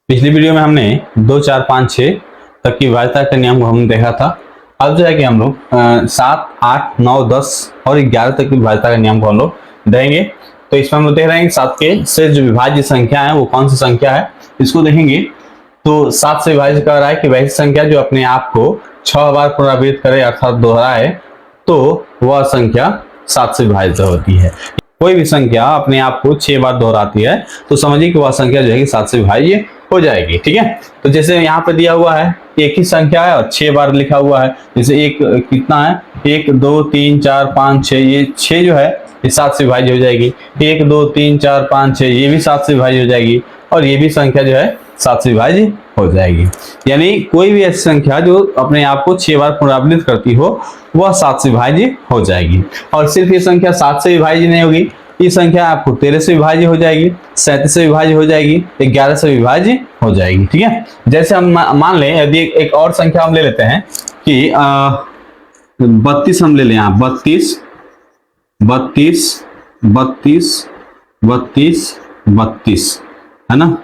पिछली वीडियो में हमने 2, 4, 5, 6 तक की विभाज्यता के नियम को हमने देखा था। अब जो है कि हम लोग 7, 8, 9, 10 और 11 तक की विभाज्यता के नियम को हम लोग देखेंगे। तो इसमें हम लोग देख रहे हैं कि 7 के से जो विभाज्य संख्या है वो कौन सी संख्या है, इसको देखेंगे। तो 7 से विभाजित कर रहा है कि वह संख्या जो अपने आप को 6 बार पुनरावृत्त करे अर्थात दोहराए तो वह संख्या 7 से विभाजित होती है। कोई भी संख्या अपने आप को 6 बार दोहराती है तो समझिए कि वह संख्या जो है कि 7 से विभाज्य हो जाएगी। ठीक है, तो जैसे यहाँ पे दिया हुआ है एक ही संख्या है और 6 बार लिखा हुआ है। जैसे एक कितना है, 1, 2, 3, 4, 5, 6, ये 6 जो है ये 7 से विभाज्य हो जाएगी। 1, 2, 3, 4, 5, 6 ये भी 7 से विभाज्य हो जाएगी और ये भी संख्या जो है 7 से विभाज्य हो जाएगी। यानी कोई भी ऐसी संख्या जो अपने आप को 6 बार पुनरावृत्त करती हो वह 7 से विभाज्य हो जाएगी। और सिर्फ ये संख्या 7 से विभाज्य नहीं होगी, ये संख्या आपको 13 से विभाज्य हो जाएगी, 37 से विभाज्य हो जाएगी, 11 से विभाज्य हो जाएगी। ठीक है, जैसे हम मान लें यदि एक और संख्या हम ले लेते हैं कि 32 हम ले लें, यहाँ 32, 32, 32, 32, 32 है ना,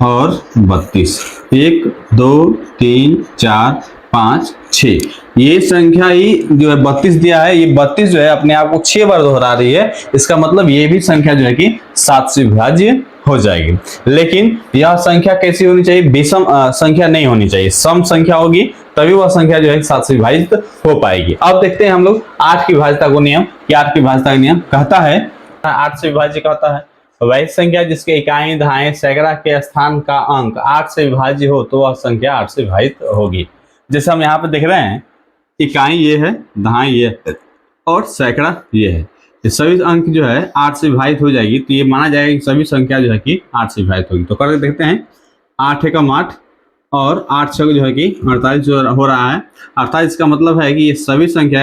और 32, 1, 2, 3, 4, 5, 6 ये संख्या ही जो है 32 दिया है, ये 32 जो है अपने आप को 6 बार दोहरा रही है। इसका मतलब ये भी संख्या जो है कि 7 से विभाज्य हो जाएगी। लेकिन यह संख्या कैसी होनी चाहिए, विषम संख्या नहीं होनी चाहिए, सम संख्या होगी तभी वह संख्या जो है 7 से विभाजित हो पाएगी। अब देखते हैं हम लोग 8 की विभाज्यता को नियम। 8 की विभाज्यता का नियम कहता है 8 से विभाज्य कहता है वह संख्या जिसके इकाई दहाई सैकड़ा के स्थान का अंक 8 से विभाज्य हो तो वह संख्या 8 से विभाजित होगी। जैसे हम यहाँ पे देख रहे हैं इकाई ये है, दहाई ये है और सैकड़ा ये है, ये सभी अंक जो है 8 से विभाजित हो जाएगी तो ये माना जाएगा कि सभी संख्या जो है कि 8 से विभाजित होगी। तो करके देखते हैं 8 एकम 8 और 8 छक जो है कि 48 जो हो रहा है, अर्थात इसका मतलब है कि ये सभी संख्या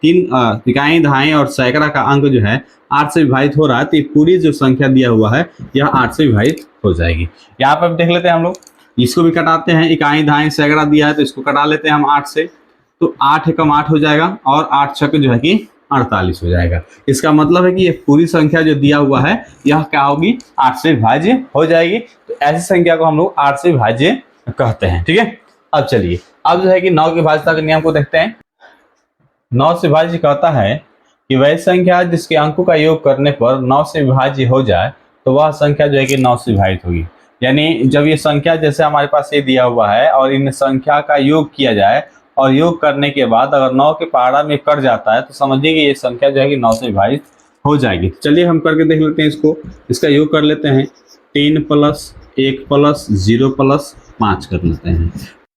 3 इकाई दहाई और सैकड़ा का अंक जो है 8 से विभाजित हो रहा है तो ये पूरी जो संख्या दिया हुआ है यह 8 से विभाजित हो जाएगी। यहाँ पर देख लेते हैं हम लोग, इसको भी कटाते हैं, इकाई दहाई सैकड़ा दिया है तो इसको कटा लेते हैं हम 8 से, तो 8 एकम 8 हो जाएगा और 8 छक जो है कि 48 हो जाएगा। इसका मतलब है कि ये पूरी संख्या जो दिया हुआ है यह क्या होगी, 8 से विभाज्य हो जाएगी। तो ऐसी संख्या को हम लोग 8 से विभाज्य कहते हैं। ठीक है, अब चलिए अब जो है कि 9 की विभाज्यता के नियम को देखते हैं। 9 से विभाज्य कहता है कि वह संख्या जिसके अंकों का योग करने पर 9 से विभाज्य हो जाए तो वह संख्या जो है कि 9 से विभाजित होगी। यानी जब ये संख्या जैसे हमारे पास ये दिया हुआ है और इन संख्या का योग किया जाए और योग करने के बाद अगर 9 के पहाड़ा में कट जाता है तो समझिए कि ये संख्या जो है कि 9 से विभाजित हो जाएगी। चलिए हम करके देख लेते हैं इसको, इसका योग कर लेते हैं। 3 + 1 + 0 + 5 कर लेते हैं।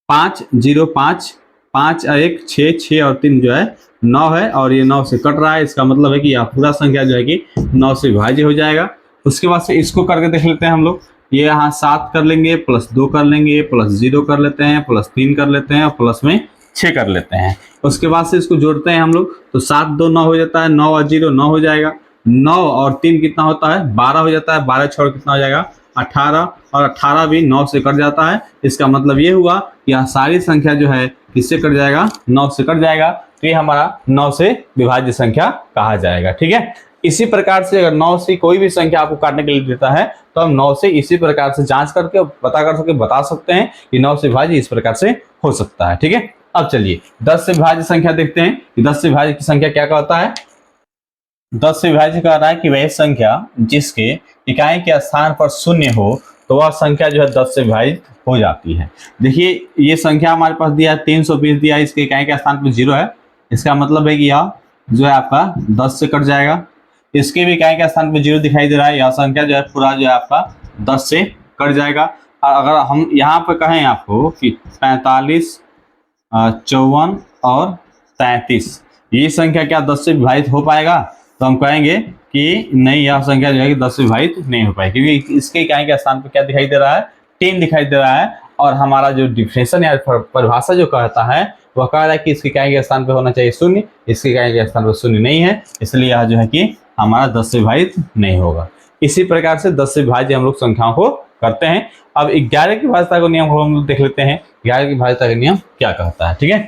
5, 0, 5, 5 और 1 6, 6 और 3 जो है 9 है और ये 9 से कट रहा है। इसका मतलब है कि यह पूरा संख्या जो है कि 9 से विभाज्य हो जाएगा। उसके बाद से इसको करके देख लेते हैं हम लोग, ये यहाँ 7 कर लेंगे, +2 कर लेंगे, +0 कर लेते हैं, +3 कर लेते हैं और प्लस में 6 कर लेते हैं। उसके बाद से इसको जोड़ते हैं हम लोग, तो 7, 2, 9 हो जाता है, 9 और 0 9 हो जाएगा, 9 और 3 कितना होता है 12 हो जाता है, 12 छोड़ कितना हो जाएगा 18 और 18 भी 9 से कट जाता है। इसका मतलब ये हुआ कि यह सारी संख्या जो है किससे कट जाएगा, 9 से कट जाएगा। तो ये हमारा 9 से विभाज्य संख्या कहा जाएगा। ठीक है, इसी प्रकार से अगर 9 से कोई भी संख्या आपको काटने के लिए देता है तो हम 9 से इसी प्रकार से जांच करके बता सकते हैं कि 9 से विभाज्य इस प्रकार से हो सकता है। ठीक है, अब चलिए 10 से विभाज्य संख्या देखते हैं कि 10 से विभाज्य की संख्या क्या कहता है। 10 से विभाज्य कह रहा है कि वह संख्या जिसके इकाई के स्थान पर 0 हो तो वह संख्या जो है 10 से विभाजित हो जाती है। देखिए ये संख्या हमारे पास दिया है 320 दिया है, इसके इकाई के स्थान पर 0 है। इसका मतलब है कि यह जो है आपका 10 से कट जाएगा। इसके भी इकाई के स्थान पर 0 दिखाई दे रहा है, यह संख्या जो है पूरा जो है आपका 10 से कट जाएगा। और अगर हम यहाँ पर कहें आपको कि 45, 54 और 33 ये संख्या क्या 10 से विभाजित हो पाएगा, तो हम कहेंगे कि नहीं, यह संख्या जो है कि 10 से विभाजित नहीं हो पाएगी क्योंकि इसके इकाई के स्थान पर क्या दिखाई दे रहा है 3 दिखाई दे रहा है। और हमारा जो डिफिनेशन या परिभाषा जो कहता है वह कह रहा है कि इसके इकाई के स्थान पर होना चाहिए 0, इसके इकाई के स्थान पर 0 नहीं है, इसलिए यह जो है कि हमारा 10 से विभाजित नहीं होगा। इसी प्रकार से 10 से विभाज्य हम लोग संख्याओं को करते हैं। अब 11 की विभाज्यता को नियम हम लोग देख लेते हैं, 11 की विभाज्यता का नियम क्या कहता है। ठीक है,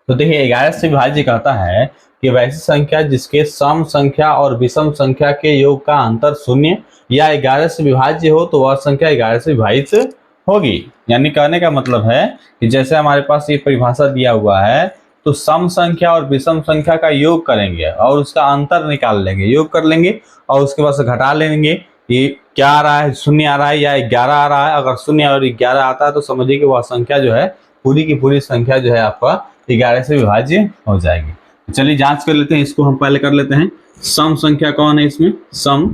तो देखिए 11 से विभाज्य कहता है कि वैसी संख्या जिसके सम संख्या और विषम संख्या के योग का अंतर 0 या 11 से विभाज्य हो तो वह संख्या 11 से विभाजित होगी। यानी कहने का मतलब है कि जैसे हमारे पास ये परिभाषा दिया हुआ है, तो सम संख्या और विषम संख्या का योग करेंगे और उसका अंतर निकाल लेंगे, योग कर लेंगे और उसके बाद से घटा लेंगे। ये क्या आ रहा है, शून्य आ रहा है या 11 आ रहा है। अगर शून्य और 11 आता है तो समझिए कि वह संख्या जो है पूरी की पूरी संख्या जो है आपका 11 से विभाज्य हो जाएगी। चलिए जांच कर लेते हैं, इसको हम पहले कर लेते हैं। सम संख्या कौन है इसमें, सम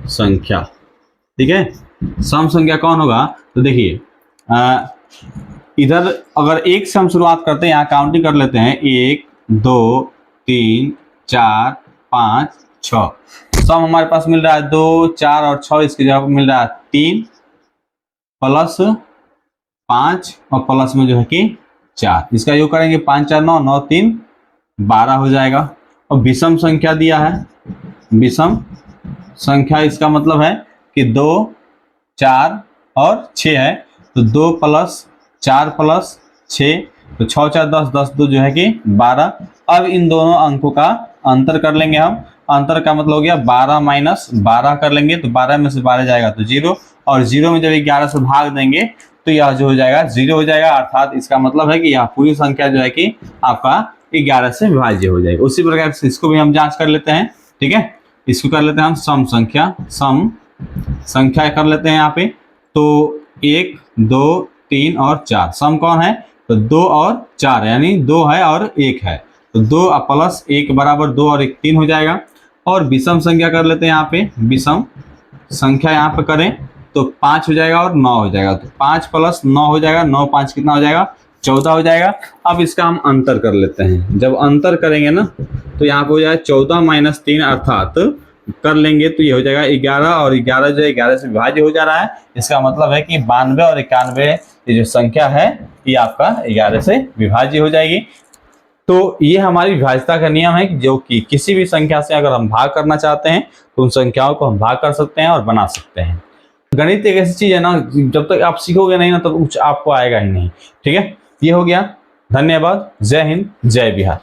संख्या, ठीक है। सम संख्या कौन होगा, तो देखिए इधर अगर एक से हम शुरुआत करते हैं, यहाँ काउंटिंग कर लेते हैं, 1 2 3 4 5 6। सम हमारे पास मिल रहा है 2 4 और 6, इसकी जगह पर मिल रहा है 3 प्लस 5 और प्लस में जो है कि 4। इसका योग करेंगे 5 4 9 9 3 12 हो जाएगा। और विषम संख्या दिया है, विषम संख्या इसका मतलब है कि 2 4 और 6 है, तो 2 प्लस 4 प्लस 6, तो 6 4 10 10 2 जो है कि 12। अब इन दोनों अंकों का अंतर कर लेंगे हम। अंतर का मतलब हो गया 12 माइनस 12 कर लेंगे, तो 12 में से 12 जाएगा तो 0, और 0 में जब 11 से भाग देंगे तो यह जो हो जाएगा 0 हो जाएगा। अर्थात इसका मतलब है कि यह पूरी संख्या जो है कि आपका 11 से विभाज्य हो जाएगा। उसी प्रकार से इसको भी हम जांच कर लेते हैं, ठीक है। इसको कर लेते हैं हम सम संख्या, सम संख्या कर लेते हैं यहाँ पे। तो 1 2 3 और 4, सम कौन है, तो 2 और 4 यानी 2 है और 1 है, तो 2 प्लस 1 बराबर 2 और 1 3 हो जाएगा। और विषम संख्या कर लेते हैं यहाँ पे, विषम संख्या यहाँ पे करें तो 5 हो जाएगा और 9 हो जाएगा, तो 5 प्लस 9 हो जाएगा, 9 5 कितना हो जाएगा, 14 हो जाएगा। अब इसका हम अंतर कर लेते हैं। जब अंतर करेंगे ना तो यहाँ पे हो जाएगा 14 माइनस 3, अर्थात कर लेंगे तो ये हो जाएगा 11, और 11 जो है 11 से विभाज्य हो जा रहा है। इसका मतलब है कि 92 और 91 ये जो संख्या है ये आपका 11 से विभाज्य हो जाएगी। तो ये हमारी विभाज्यता का नियम है, जो कि किसी भी संख्या से अगर हम भाग करना चाहते हैं तो उन संख्याओं को हम भाग कर सकते हैं और बना सकते हैं। गणित एक ऐसी चीज है ना, जब तक आप सीखोगे नहीं ना तब कुछ आपको आएगा ही नहीं, ठीक है। ये हो गया, धन्यवाद, जय हिंद, जय बिहार।